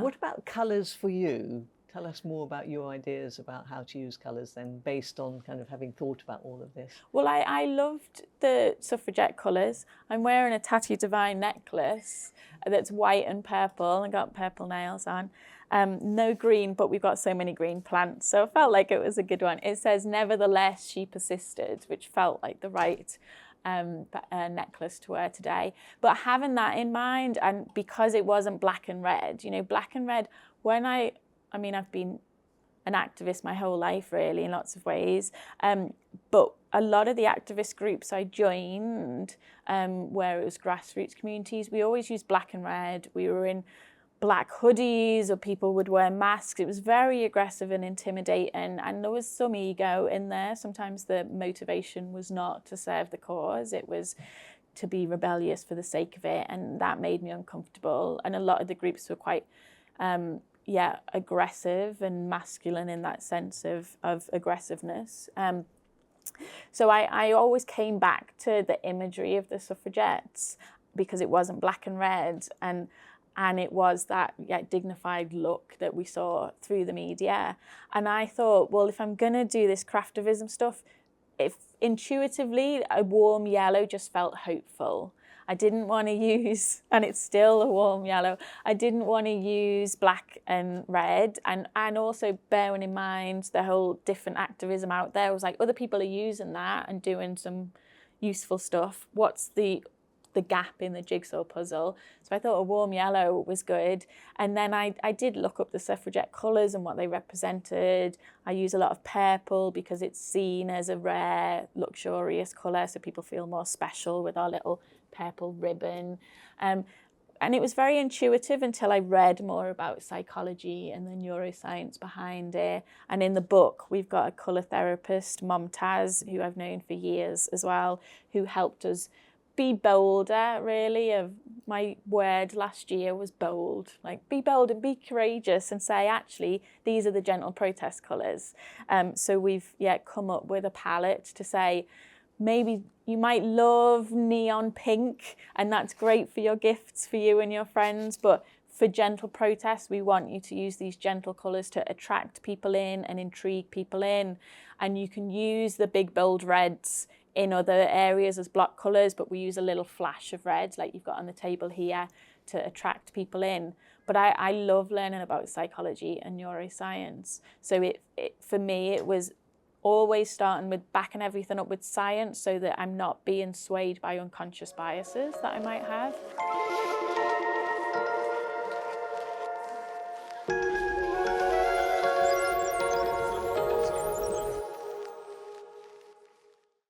What about colours for you? Tell us more about your ideas about how to use colours then, based on kind of having thought about all of this. Well, I loved the suffragette colours. I'm wearing a Tattoo Divine necklace that's white and purple. I got purple nails on. No green, but we've got so many green plants. So I felt like it was a good one. It says, nevertheless, she persisted, which felt like the right necklace to wear today. But having that in mind, and because it wasn't black and red, you know, black and red, when I mean, I've been an activist my whole life, really, in lots of ways. But a lot of the activist groups I joined, where it was grassroots communities, we always used black and red. We were in black hoodies, or people would wear masks. It was very aggressive and intimidating, and there was some ego in there. Sometimes the motivation was not to serve the cause. It was to be rebellious for the sake of it, and that made me uncomfortable. And a lot of the groups were quite aggressive and masculine in that sense of aggressiveness. So I always came back to the imagery of the suffragettes, because it wasn't black and red, and it was that dignified look that we saw through the media. And I thought, well, if I'm gonna do this craftivism stuff, if intuitively a warm yellow just felt hopeful. I didn't want to use, and it's still a warm yellow, I didn't want to use black and red, and also bearing in mind the whole different activism out there. I was like, other people are using that and doing some useful stuff. What's the gap in the jigsaw puzzle? So I thought a warm yellow was good. And then I did look up the suffragette colours and what they represented. I use a lot of purple because it's seen as a rare, luxurious colour, so people feel more special with our little purple ribbon. And it was very intuitive until I read more about psychology and the neuroscience behind it. And in the book, we've got a colour therapist, Momtaz, who I've known for years as well, who helped us be bolder, really. My word last year was bold. Like, be bold and be courageous and say, actually, these are the gentle protest colours. So we've come up with a palette to say, maybe you might love neon pink, and that's great for your gifts for you and your friends, but for gentle protest, we want you to use these gentle colours to attract people in and intrigue people in. And you can use the big bold reds in other areas as block colours, but we use a little flash of red, like you've got on the table here, to attract people in. But I love learning about psychology and neuroscience. So it for me, it was always starting with backing everything up with science, so that I'm not being swayed by unconscious biases that I might have.